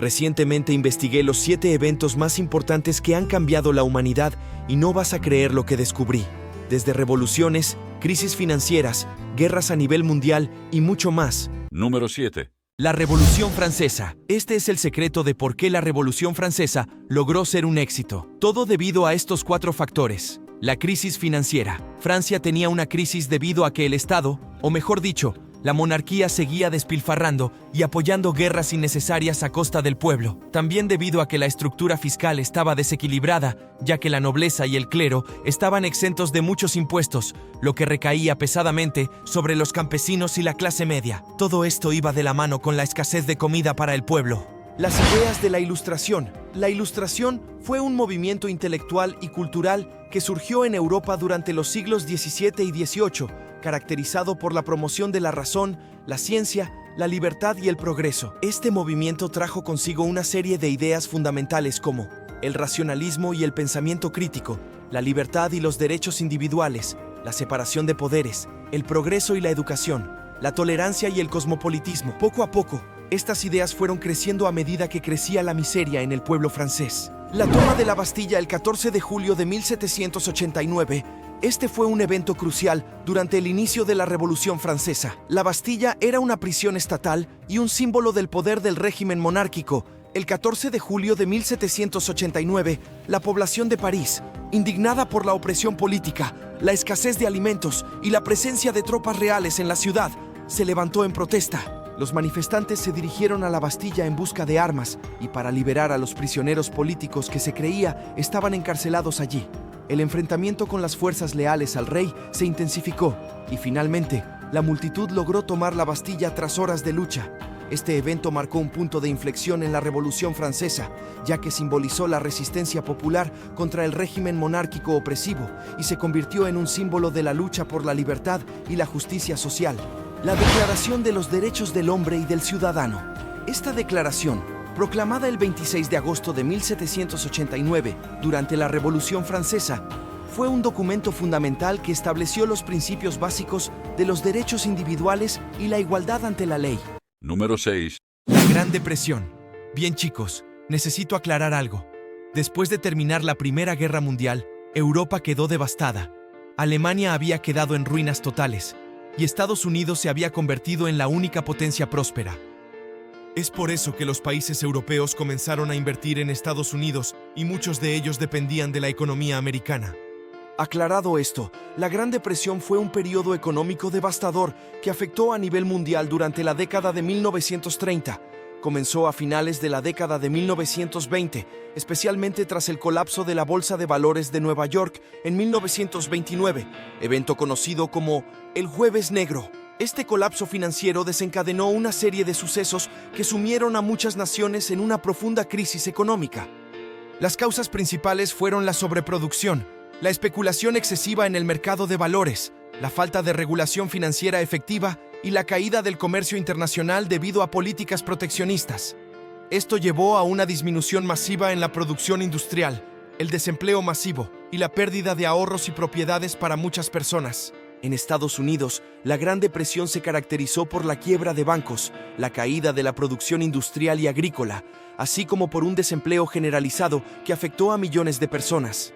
Recientemente investigué los 7 eventos más importantes que han cambiado la humanidad y no vas a creer lo que descubrí. Desde revoluciones, crisis financieras, guerras a nivel mundial y mucho más. Número 7. La Revolución Francesa. Este es el secreto de por qué la Revolución Francesa logró ser un éxito. Todo debido a estos 4 factores. La crisis financiera. Francia tenía una crisis debido a que el Estado, o mejor dicho, la monarquía seguía despilfarrando y apoyando guerras innecesarias a costa del pueblo. También debido a que la estructura fiscal estaba desequilibrada, ya que la nobleza y el clero estaban exentos de muchos impuestos, lo que recaía pesadamente sobre los campesinos y la clase media. Todo esto iba de la mano con la escasez de comida para el pueblo. Las ideas de la Ilustración. La Ilustración fue un movimiento intelectual y cultural que surgió en Europa durante los siglos XVII y XVIII, caracterizado por la promoción de la razón, la ciencia, la libertad y el progreso. Este movimiento trajo consigo una serie de ideas fundamentales como el racionalismo y el pensamiento crítico, la libertad y los derechos individuales, la separación de poderes, el progreso y la educación, la tolerancia y el cosmopolitismo. Poco a poco, estas ideas fueron creciendo a medida que crecía la miseria en el pueblo francés. La toma de la Bastilla el 14 de julio de 1789. Este fue un evento crucial durante el inicio de la Revolución Francesa. La Bastilla era una prisión estatal y un símbolo del poder del régimen monárquico. El 14 de julio de 1789, la población de París, indignada por la opresión política, la escasez de alimentos y la presencia de tropas reales en la ciudad, se levantó en protesta. Los manifestantes se dirigieron a la Bastilla en busca de armas y para liberar a los prisioneros políticos que se creía estaban encarcelados allí. El enfrentamiento con las fuerzas leales al rey se intensificó y finalmente la multitud logró tomar la Bastilla tras horas de lucha. Este evento marcó un punto de inflexión en la Revolución Francesa, ya que simbolizó la resistencia popular contra el régimen monárquico opresivo y se convirtió en un símbolo de la lucha por la libertad y la justicia social. La Declaración de los Derechos del Hombre y del Ciudadano. Esta declaración, proclamada el 26 de agosto de 1789 durante la Revolución Francesa, fue un documento fundamental que estableció los principios básicos de los derechos individuales y la igualdad ante la ley. Número 6. La Gran Depresión. Bien chicos, necesito aclarar algo. Después de terminar la Primera Guerra Mundial, Europa quedó devastada. Alemania había quedado en ruinas totales y Estados Unidos se había convertido en la única potencia próspera. Es por eso que los países europeos comenzaron a invertir en Estados Unidos y muchos de ellos dependían de la economía americana. Aclarado esto, la Gran Depresión fue un periodo económico devastador que afectó a nivel mundial durante la década de 1930. Comenzó a finales de la década de 1920, especialmente tras el colapso de la Bolsa de Valores de Nueva York en 1929, evento conocido como el Jueves Negro. Este colapso financiero desencadenó una serie de sucesos que sumieron a muchas naciones en una profunda crisis económica. Las causas principales fueron la sobreproducción, la especulación excesiva en el mercado de valores, la falta de regulación financiera efectiva y la caída del comercio internacional debido a políticas proteccionistas. Esto llevó a una disminución masiva en la producción industrial, el desempleo masivo y la pérdida de ahorros y propiedades para muchas personas. En Estados Unidos, la Gran Depresión se caracterizó por la quiebra de bancos, la caída de la producción industrial y agrícola, así como por un desempleo generalizado que afectó a millones de personas.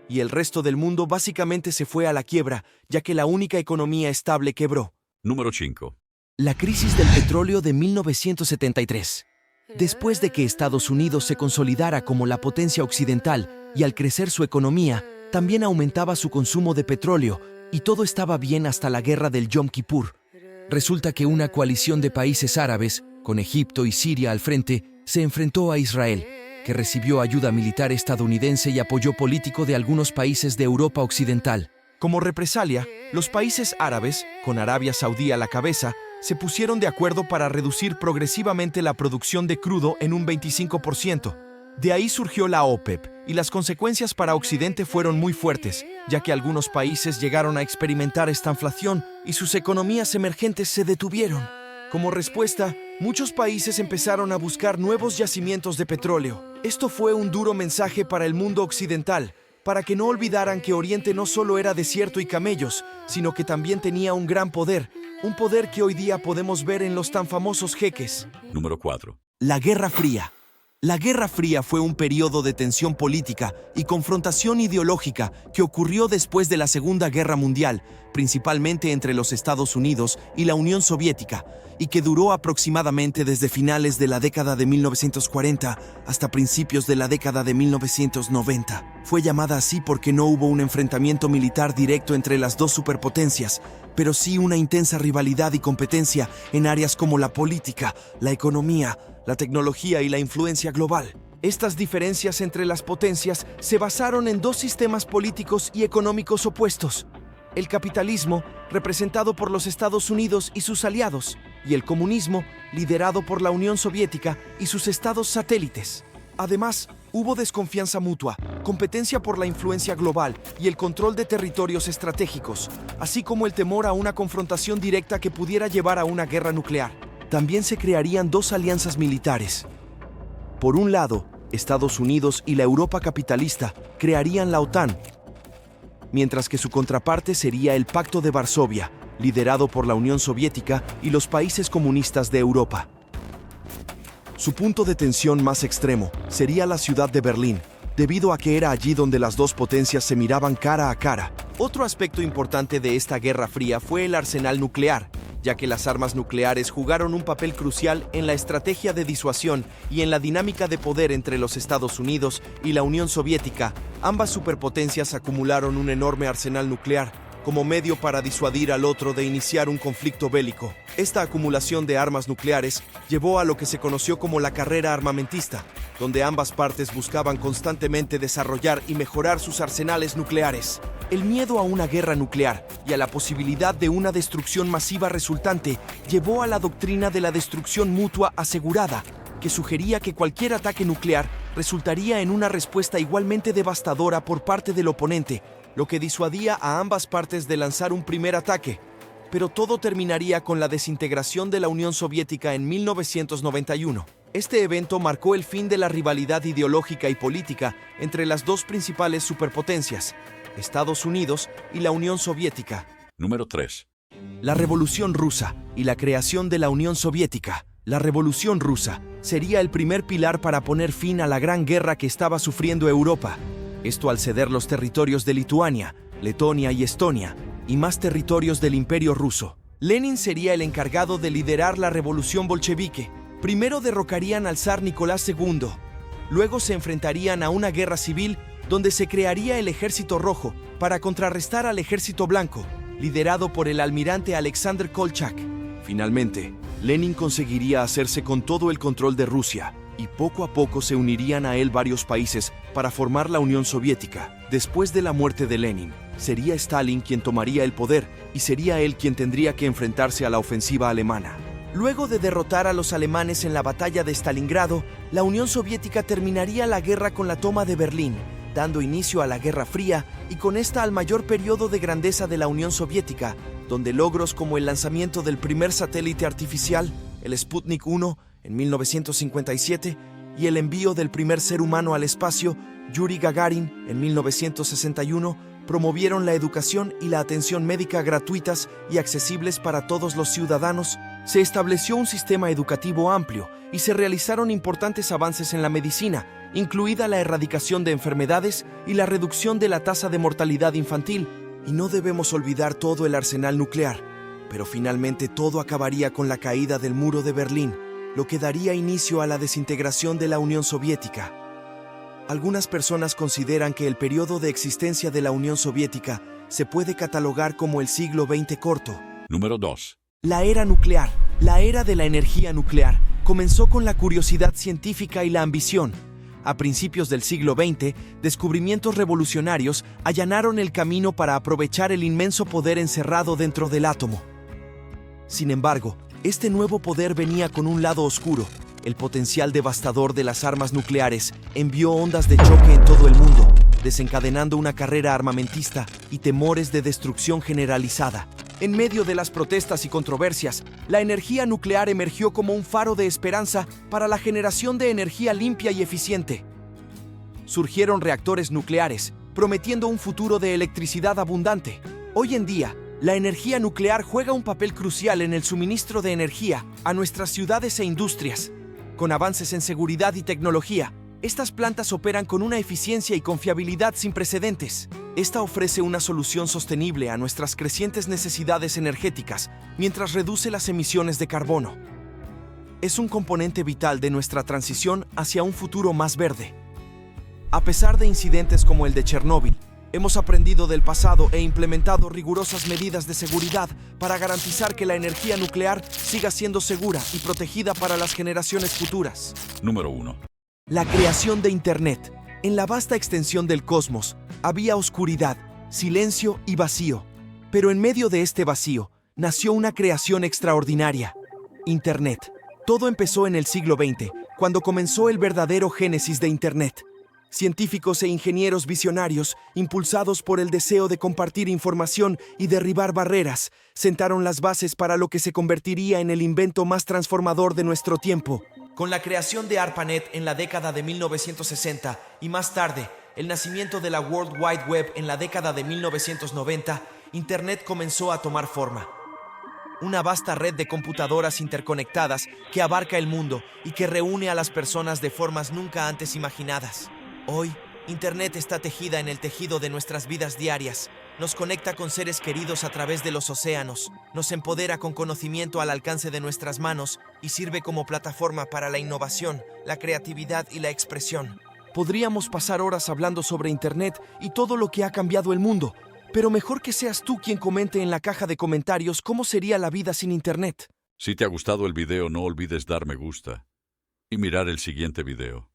Y el resto del mundo básicamente se fue a la quiebra, ya que la única economía estable quebró. Número 5. La crisis del petróleo de 1973. Después de que Estados Unidos se consolidara como la potencia occidental y al crecer su economía, también aumentaba su consumo de petróleo, y todo estaba bien hasta la guerra del Yom Kippur. Resulta que una coalición de países árabes, con Egipto y Siria al frente, se enfrentó a Israel, que recibió ayuda militar estadounidense y apoyo político de algunos países de Europa Occidental. Como represalia, los países árabes, con Arabia Saudí a la cabeza, se pusieron de acuerdo para reducir progresivamente la producción de crudo en un 25%. De ahí surgió la OPEP, y las consecuencias para Occidente fueron muy fuertes, ya que algunos países llegaron a experimentar estanflación y sus economías emergentes se detuvieron. Como respuesta, muchos países empezaron a buscar nuevos yacimientos de petróleo. Esto fue un duro mensaje para el mundo occidental, para que no olvidaran que Oriente no solo era desierto y camellos, sino que también tenía un gran poder, un poder que hoy día podemos ver en los tan famosos jeques. Número 4. La Guerra Fría. La Guerra Fría fue un periodo de tensión política y confrontación ideológica que ocurrió después de la Segunda Guerra Mundial, principalmente entre los Estados Unidos y la Unión Soviética, y que duró aproximadamente desde finales de la década de 1940 hasta principios de la década de 1990. Fue llamada así porque no hubo un enfrentamiento militar directo entre las dos superpotencias, pero sí una intensa rivalidad y competencia en áreas como la política, la economía, la tecnología y la influencia global. Estas diferencias entre las potencias se basaron en dos sistemas políticos y económicos opuestos: el capitalismo, representado por los Estados Unidos y sus aliados, y el comunismo, liderado por la Unión Soviética y sus estados satélites. Además, hubo desconfianza mutua, competencia por la influencia global y el control de territorios estratégicos, así como el temor a una confrontación directa que pudiera llevar a una guerra nuclear. También se crearían dos alianzas militares. Por un lado, Estados Unidos y la Europa capitalista crearían la OTAN, mientras que su contraparte sería el Pacto de Varsovia, liderado por la Unión Soviética y los países comunistas de Europa. Su punto de tensión más extremo sería la ciudad de Berlín, debido a que era allí donde las dos potencias se miraban cara a cara. Otro aspecto importante de esta Guerra Fría fue el arsenal nuclear, ya que las armas nucleares jugaron un papel crucial en la estrategia de disuasión y en la dinámica de poder entre los Estados Unidos y la Unión Soviética. Ambas superpotencias acumularon un enorme arsenal nuclear como medio para disuadir al otro de iniciar un conflicto bélico. Esta acumulación de armas nucleares llevó a lo que se conoció como la carrera armamentista, donde ambas partes buscaban constantemente desarrollar y mejorar sus arsenales nucleares. El miedo a una guerra nuclear y a la posibilidad de una destrucción masiva resultante llevó a la doctrina de la destrucción mutua asegurada, que sugería que cualquier ataque nuclear resultaría en una respuesta igualmente devastadora por parte del oponente, lo que disuadía a ambas partes de lanzar un primer ataque. Pero todo terminaría con la desintegración de la Unión Soviética en 1991. Este evento marcó el fin de la rivalidad ideológica y política entre las dos principales superpotencias, Estados Unidos y la Unión Soviética. Número 3. La Revolución Rusa y la creación de la Unión Soviética. La Revolución Rusa sería el primer pilar para poner fin a la gran guerra que estaba sufriendo Europa. Esto al ceder los territorios de Lituania, Letonia y Estonia, y más territorios del Imperio Ruso. Lenin sería el encargado de liderar la revolución bolchevique. Primero derrocarían al zar Nicolás II, luego se enfrentarían a una guerra civil donde se crearía el Ejército Rojo para contrarrestar al Ejército Blanco, liderado por el almirante Alexander Kolchak. Finalmente, Lenin conseguiría hacerse con todo el control de Rusia, y poco a poco se unirían a él varios países para formar la Unión Soviética. Después de la muerte de Lenin, sería Stalin quien tomaría el poder y sería él quien tendría que enfrentarse a la ofensiva alemana. Luego de derrotar a los alemanes en la batalla de Stalingrado, la Unión Soviética terminaría la guerra con la toma de Berlín, dando inicio a la Guerra Fría y con esta al mayor periodo de grandeza de la Unión Soviética, donde logros como el lanzamiento del primer satélite artificial, el Sputnik 1, en 1957, y el envío del primer ser humano al espacio, Yuri Gagarin, en 1961, promovieron la educación y la atención médica gratuitas y accesibles para todos los ciudadanos. Se estableció un sistema educativo amplio y se realizaron importantes avances en la medicina, incluida la erradicación de enfermedades y la reducción de la tasa de mortalidad infantil. Y no debemos olvidar todo el arsenal nuclear. Pero finalmente todo acabaría con la caída del muro de Berlín, lo que daría inicio a la desintegración de la Unión Soviética. Algunas personas consideran que el periodo de existencia de la Unión Soviética se puede catalogar como el siglo XX corto. Número 2. La era nuclear, la era de la energía nuclear, comenzó con la curiosidad científica y la ambición. A principios del siglo XX, descubrimientos revolucionarios allanaron el camino para aprovechar el inmenso poder encerrado dentro del átomo. Sin embargo, este nuevo poder venía con un lado oscuro. El potencial devastador de las armas nucleares envió ondas de choque en todo el mundo, desencadenando una carrera armamentista y temores de destrucción generalizada. En medio de las protestas y controversias, la energía nuclear emergió como un faro de esperanza para la generación de energía limpia y eficiente. Surgieron reactores nucleares, prometiendo un futuro de electricidad abundante. Hoy en día, la energía nuclear juega un papel crucial en el suministro de energía a nuestras ciudades e industrias. Con avances en seguridad y tecnología, estas plantas operan con una eficiencia y confiabilidad sin precedentes. Esta ofrece una solución sostenible a nuestras crecientes necesidades energéticas, mientras reduce las emisiones de carbono. Es un componente vital de nuestra transición hacia un futuro más verde. A pesar de incidentes como el de Chernóbil, hemos aprendido del pasado e implementado rigurosas medidas de seguridad para garantizar que la energía nuclear siga siendo segura y protegida para las generaciones futuras. Número 1. La creación de Internet. En la vasta extensión del cosmos, había oscuridad, silencio y vacío. Pero en medio de este vacío, nació una creación extraordinaria: Internet. Todo empezó en el siglo XX, cuando comenzó el verdadero génesis de Internet. Científicos e ingenieros visionarios, impulsados por el deseo de compartir información y derribar barreras, sentaron las bases para lo que se convertiría en el invento más transformador de nuestro tiempo. Con la creación de ARPANET en la década de 1960 y más tarde, el nacimiento de la World Wide Web en la década de 1990, Internet comenzó a tomar forma. Una vasta red de computadoras interconectadas que abarca el mundo y que reúne a las personas de formas nunca antes imaginadas. Hoy, Internet está tejida en el tejido de nuestras vidas diarias. Nos conecta con seres queridos a través de los océanos, nos empodera con conocimiento al alcance de nuestras manos y sirve como plataforma para la innovación, la creatividad y la expresión. Podríamos pasar horas hablando sobre Internet y todo lo que ha cambiado el mundo, pero mejor que seas tú quien comente en la caja de comentarios cómo sería la vida sin Internet. Si te ha gustado el video, no olvides dar me gusta y mirar el siguiente video.